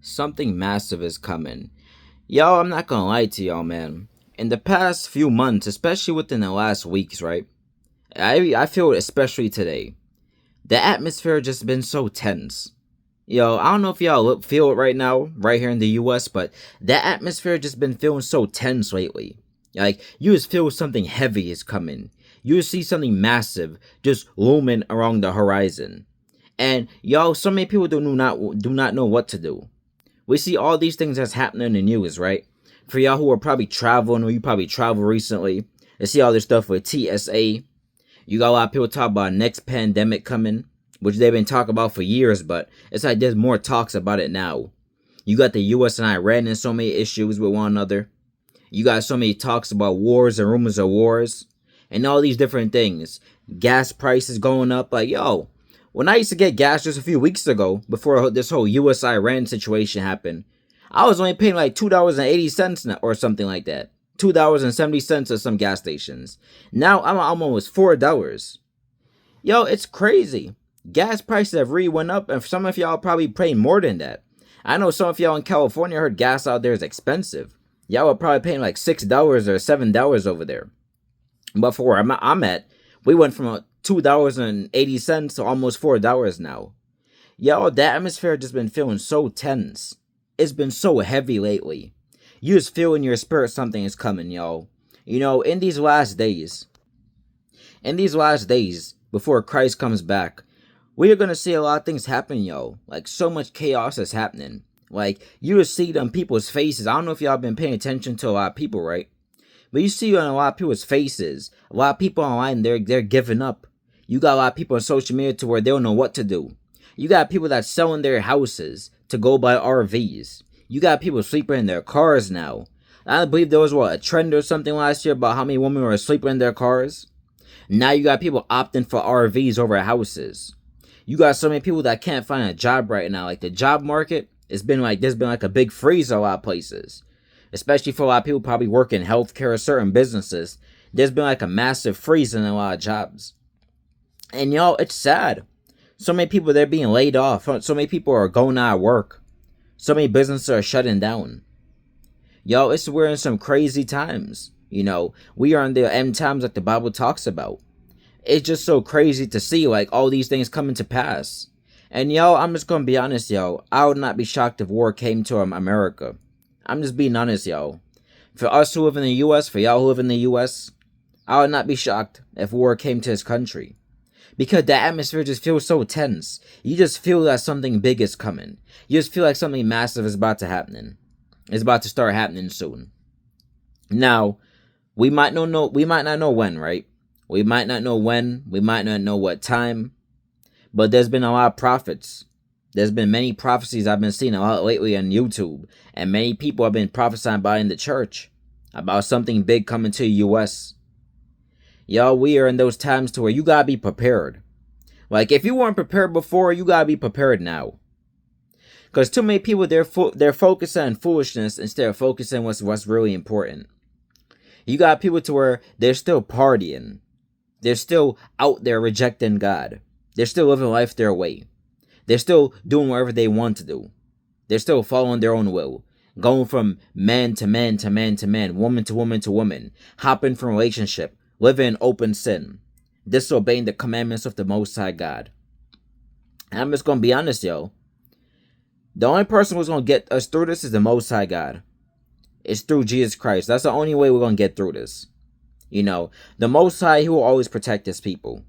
Something massive is coming. Y'all, I'm not gonna lie to y'all, man. In the past few months, especially within the last weeks, right? I feel it especially today. The atmosphere just been so tense. Yo, I don't know if y'all feel it right now, right here in the US, but the atmosphere just been feeling so tense lately. Like, you just feel something heavy is coming. You just see something massive just looming along the horizon. And y'all, so many people do not know what to do. We see all these things that's happening in the news, right? For y'all who are probably traveling or you probably traveled recently, you see all this stuff with TSA. You got a lot of people talk about next pandemic coming, which they've been talking about for years, but it's like there's more talks about it now. You got the US and Iran in so many issues with one another. You got so many talks about wars and rumors of wars and all these different things. Gas prices going up. Like, yo, when I used to get gas just a few weeks ago, before this whole US Iran situation happened, I was only paying like $2.80 or something like that. $2.70 at some gas stations. Now I'm almost $4. Yo, it's crazy. Gas prices have really went up, and some of y'all probably paying more than that. I know some of y'all in California heard gas out there is expensive. Y'all are probably paying like $6 or $7 over there. But for where I'm at, we went from $2.80 to almost $4 now. Yo, the atmosphere just been feeling so tense. It's been so heavy lately. You just feel in your spirit something is coming, yo. You know, in these last days, before Christ comes back, we are gonna see a lot of things happen, yo. Like, so much chaos is happening. Like, you just see them people's faces. I don't know if y'all been paying attention to a lot of people, right? But you see on a lot of people's faces, a lot of people online, they're giving up. You got a lot of people on social media to where they don't know what to do. You got people that's selling their houses to go buy RVs. You got people sleeping in their cars now. I believe there was a trend or something last year about how many women were sleeping in their cars. Now you got people opting for RVs over houses. You got so many people that can't find a job right now. Like, the job market, there's been like a big freeze in a lot of places. Especially for a lot of people probably work in healthcare or certain businesses. There's been like a massive freeze in a lot of jobs. And y'all, it's sad. So many people, they're being laid off. So many people are going out of work. So many businesses are shutting down. Yo, we're in some crazy times. You know, we are in the end times like the Bible talks about. It's just so crazy to see like all these things coming to pass. And yo, I'm just gonna be honest, yo. I would not be shocked if war came to America. I'm just being honest, yo. For us who live in the US, for y'all who live in the US, I would not be shocked if war came to this country. Because the atmosphere just feels so tense. You just feel that something big is coming. You just feel like something massive is about to happen. It's about to start happening soon. Now, we might not know when, right? We might not know when, we might not know what time, but there's been a lot of prophets. There's been many prophecies I've been seeing a lot lately on YouTube, and many people have been prophesying about in the church about something big coming to the US. Y'all, we are in those times to where you gotta be prepared. Like, if you weren't prepared before, you gotta be prepared now. Because too many people, they're focusing on foolishness instead of focusing on what's really important. You got people to where they're still partying. They're still out there rejecting God. They're still living life their way. They're still doing whatever they want to do. They're still following their own will. Going from man to man to man to man, woman to woman to woman. Hopping from relationship. Living in open sin. Disobeying the commandments of the Most High God. And I'm just going to be honest, yo. The only person who's going to get us through this is the Most High God. It's through Jesus Christ. That's the only way we're going to get through this. You know, the Most High, He will always protect His people.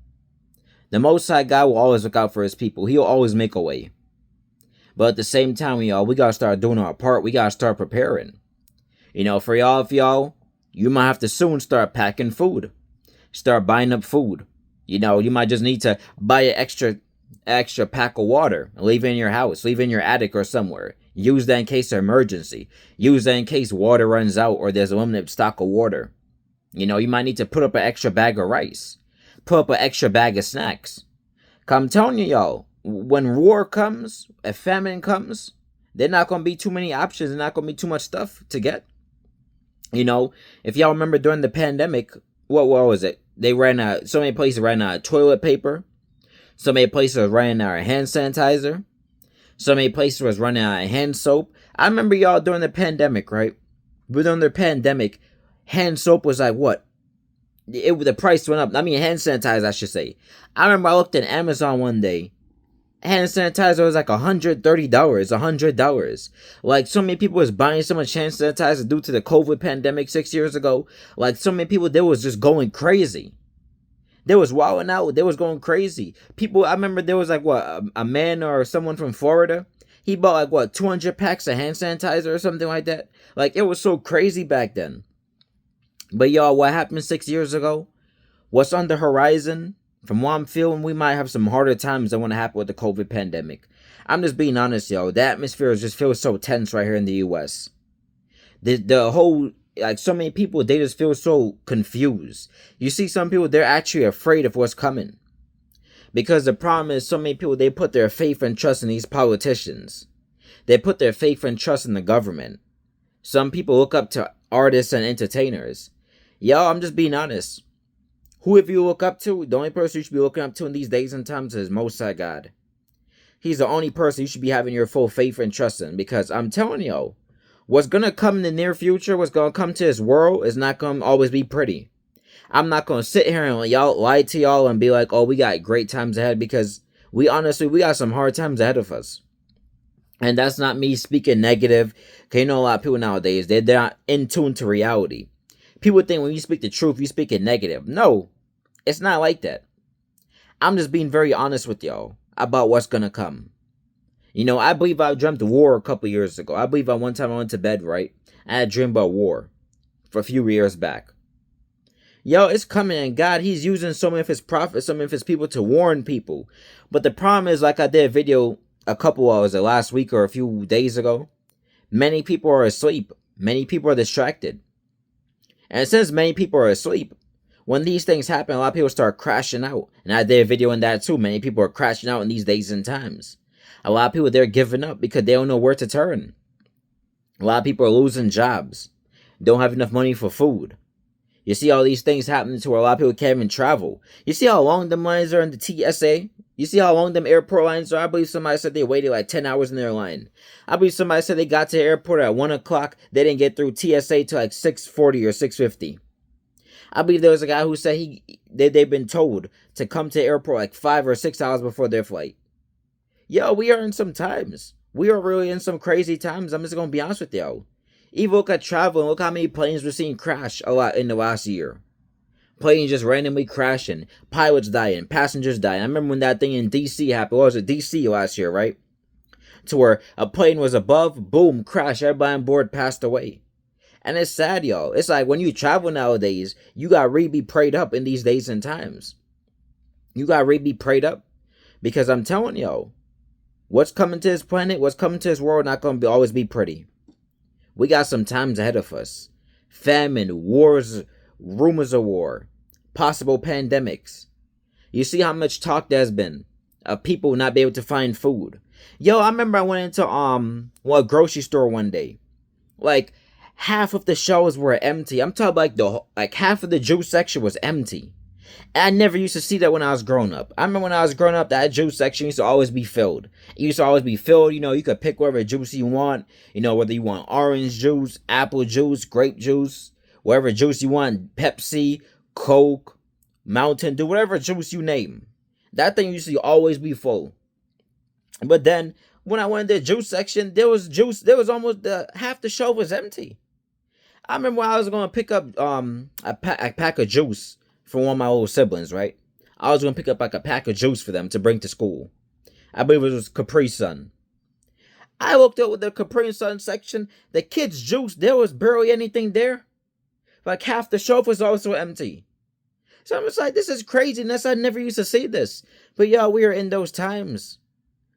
The Most High God will always look out for His people. He'll always make a way. But at the same time, y'all, we got to start doing our part. We got to start preparing. You know, for y'all, you might have to soon start packing food. Start buying up food. You know, you might just need to buy an extra pack of water. Leave it in your house. Leave it in your attic or somewhere. Use that in case of emergency. Use that in case water runs out or there's a limited stock of water. You know, you might need to put up an extra bag of rice. Put up an extra bag of snacks. I'm telling you, y'all, when war comes, if famine comes, there's not going to be too many options. There's not going to be too much stuff to get. You know, if y'all remember during the pandemic, what was it? They ran out, so many places ran out of toilet paper. So many places ran out of hand sanitizer. So many places was running out of hand soap. I remember y'all during the pandemic, right? During the pandemic, hand soap was like what? The price went up. I mean, hand sanitizer, I should say. I remember I looked at Amazon one day. Hand sanitizer was like $130, $100. Like, so many people was buying so much hand sanitizer due to the COVID pandemic 6 years ago. Like, so many people, they was just going crazy. They was wilding out. They was going crazy. People, I remember there was like what, a man or someone from Florida. He bought like what, 200 packs of hand sanitizer or something like that. Like, it was so crazy back then. But y'all, what happened 6 years ago? What's on the horizon? From what I'm feeling, we might have some harder times than what happened with the COVID pandemic. I'm just being honest, yo. The atmosphere just feels so tense right here in the U.S. The whole, like, so many people, they just feel so confused. You see some people, they're actually afraid of what's coming. Because the problem is, so many people, they put their faith and trust in these politicians. They put their faith and trust in the government. Some people look up to artists and entertainers. Yo, I'm just being honest. Who, if you look up to, the only person you should be looking up to in these days and times is Most High God. He's the only person you should be having your full faith and trust in. Because I'm telling you, what's going to come in the near future, what's going to come to this world is not going to always be pretty. I'm not going to sit here and lie to y'all and be like, oh, we got great times ahead. Because we got some hard times ahead of us. And that's not me speaking negative. Because you know a lot of people nowadays, they're not in tune to reality. People think when you speak the truth, you speak it negative. No. It's not like that. I'm just being very honest with y'all about what's gonna come. You know, I believe I dreamt of war a couple years ago. I believe one time I went to bed, right? I had a dream about war for a few years back. Yo, it's coming, and God, He's using so many of His prophets, so many of His people to warn people. But the problem is, like I did a video last week or a few days ago, many people are asleep. Many people are distracted. And since many people are asleep, when these things happen, a lot of people start crashing out. And I did a video on that too. Many people are crashing out in these days and times. A lot of people, they're giving up because they don't know where to turn. A lot of people are losing jobs. Don't have enough money for food. You see all these things happening to where a lot of people can't even travel. You see how long the lines are in the TSA? You see how long them airport lines are? I believe somebody said they waited like 10 hours in their line. I believe somebody said they got to the airport at 1 o'clock. They didn't get through TSA till like 6:40 or 6:50. I believe there was a guy who said they've been told to come to the airport like 5 or 6 hours before their flight. Yo, we are in some times. We are really in some crazy times. I'm just going to be honest with y'all. Even look at travel and look how many planes we're seeing crash a lot in the last year. Planes just randomly crashing. Pilots dying. Passengers dying. I remember when that thing in D.C. happened. What was it? D.C. last year, right? To where a plane was above, boom, crash. Everybody on board passed away. And it's sad, y'all. It's like when you travel nowadays, you got to really be prayed up in these days and times. You got to really be prayed up. Because I'm telling y'all, what's coming to this planet, what's coming to this world, not going to always be pretty. We got some times ahead of us. Famine, wars, rumors of war, possible pandemics. You see how much talk there's been of people not being able to find food. Yo, I remember I went into a grocery store one day. Like, half of the shelves were empty. I'm talking like half of the juice section was empty. And I never used to see that when I was growing up. I remember when I was growing up, that juice section used to always be filled. It used to always be filled. You know, you could pick whatever juice you want. You know, whether you want orange juice, apple juice, grape juice, whatever juice you want, Pepsi, Coke, Mountain Dew, whatever juice you name. That thing used to always be full. But then, when I went to the juice section, there was almost half the shelf was empty. I remember when I was going to pick up a pack of juice for one of my older siblings, right? I was going to pick up like a pack of juice for them to bring to school. I believe it was Capri Sun. I looked over the Capri Sun section. The kids' juice, there was barely anything there. Like half the shelf was also empty. So I'm just like, this is craziness. I never used to see this. But y'all, we are in those times.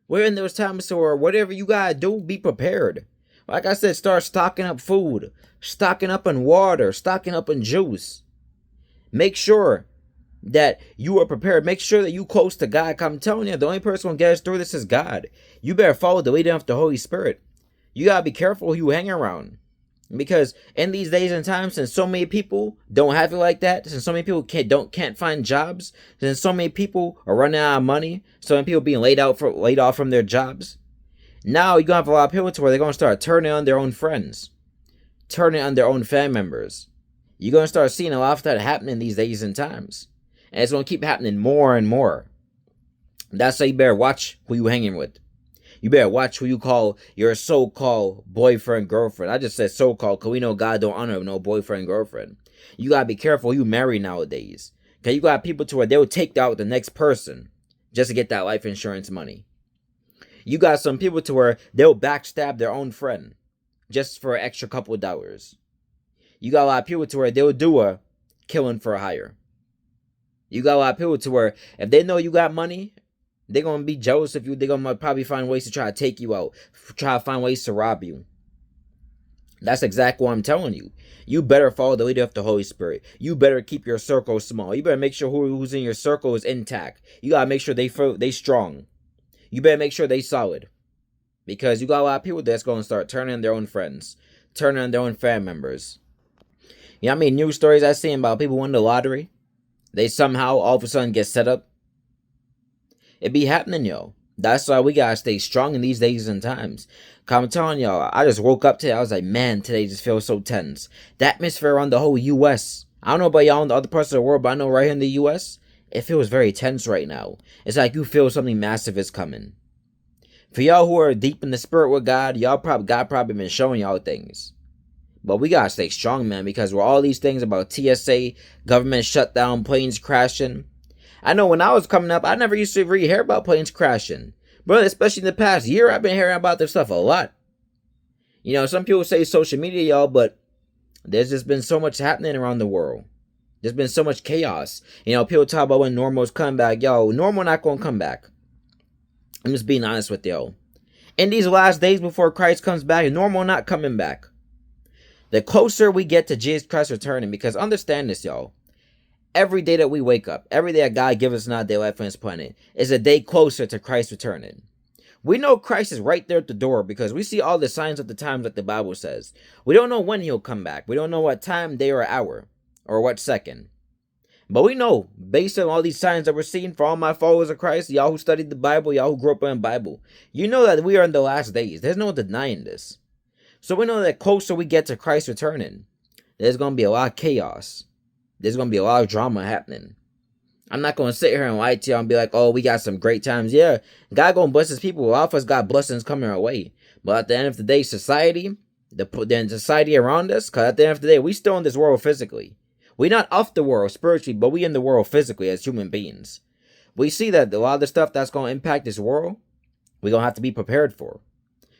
We're in those times, so whatever you gotta do, be prepared. Like I said, start stocking up food, stocking up in water, stocking up in juice. Make sure that you are prepared. Make sure that you close to God. I'm telling you, the only person who can get us through this is God. You better follow the leading of the Holy Spirit. You gotta be careful who you hang around. Because in these days and times, since so many people don't have it like that, since so many people can't find jobs, since so many people are running out of money, so many people being laid off from their jobs, Now you're gonna have a lot of people to where they're gonna start turning on their own friends, turning on their own family members. You're gonna start seeing a lot of that happening these days and times. And it's gonna keep happening more and more. That's why you better watch who you hanging with. You better watch who you call your so-called boyfriend, girlfriend. I just said so-called because we know God don't honor no boyfriend, girlfriend. You gotta be careful who you marry nowadays. Because you got people to where they'll take out the next person just to get that life insurance money. You got some people to where they'll backstab their own friend just for an extra couple of dollars. You got a lot of people to where they'll do a killing for a hire. You got a lot of people to where if they know you got money, they're going to be jealous of you. They're going to probably find ways to try to take you out. Try to find ways to rob you. That's exactly what I'm telling you. You better follow the leader of the Holy Spirit. You better keep your circle small. You better make sure who's in your circle is intact. You got to make sure they strong. You better make sure they solid. Because you got a lot of people that's going to start turning on their own friends. Turning on their own family members. You know how many news stories I've seen about people winning the lottery? They somehow all of a sudden get set up. It be happening, yo. That's why we gotta stay strong in these days and times. Cause I'm telling y'all, I just woke up today. I was like, man, today just feels so tense. The atmosphere around the whole U.S. I don't know about y'all in the other parts of the world, but I know right here in the U.S., it feels very tense right now. It's like you feel something massive is coming. For y'all who are deep in the spirit with God, God probably been showing y'all things. But we gotta stay strong, man, because with all these things about TSA, government shutdown, planes crashing. I know when I was coming up, I never used to really hear about planes crashing. But especially in the past year, I've been hearing about this stuff a lot. You know, some people say social media, y'all, but there's just been so much happening around the world. There's been so much chaos. You know, people talk about when normal's come back. Yo, normal not gonna come back. I'm just being honest with y'all. In these last days before Christ comes back, normal not coming back. The closer we get to Jesus Christ returning, because understand this, y'all. Every day that we wake up, every day that God gives us another day life on this planet, is a day closer to Christ returning. We know Christ is right there at the door because we see all the signs of the times that the Bible says. We don't know when he'll come back. We don't know what time, day, or hour, or what second. But we know, based on all these signs that we're seeing for all my followers of Christ, y'all who studied the Bible, y'all who grew up in the Bible, you know that we are in the last days. There's no denying this. So we know that closer we get to Christ returning, there's going to be a lot of chaos. There's going to be a lot of drama happening. I'm not going to sit here and lie to y'all and be like, oh, we got some great times. Yeah, God going to bless his people. A lot of us got blessings coming our way. But at the end of the day, society, the society around us, because at the end of the day, we still in this world physically. We're not off the world spiritually, but we in the world physically as human beings. We see that a lot of the stuff that's going to impact this world, we're going to have to be prepared for.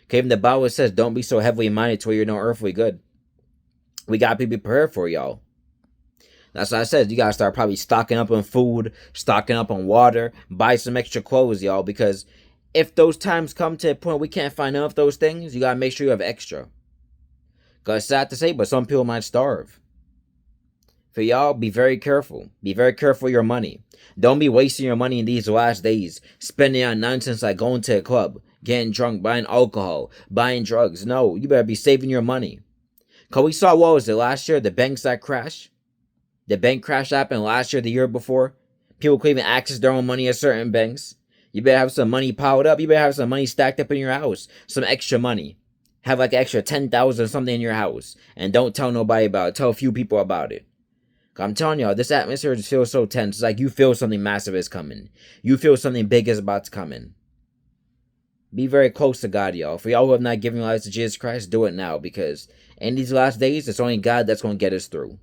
Okay, even the Bible says, don't be so heavily minded to where you're no earthly good. We got to be prepared for y'all. That's what I said. You got to start probably stocking up on food, stocking up on water, buy some extra clothes, y'all. Because if those times come to a point we can't find enough of those things, you got to make sure you have extra. Because it's sad to say, but some people might starve. For y'all, be very careful. Be very careful with your money. Don't be wasting your money in these last days, spending on nonsense like going to a club, getting drunk, buying alcohol, buying drugs. No, you better be saving your money. Because we saw, what was it, last year, the banks that crashed? The bank crash happened last year, the year before. People couldn't even access their own money at certain banks. You better have some money piled up. You better have some money stacked up in your house. Some extra money. Have like extra 10,000 or something in your house. And don't tell nobody about it. Tell a few people about it. I'm telling y'all, this atmosphere just feels so tense. It's like you feel something massive is coming. You feel something big is about to come in. Be very close to God, y'all. For y'all who have not given your lives to Jesus Christ, do it now. Because in these last days, it's only God that's going to get us through.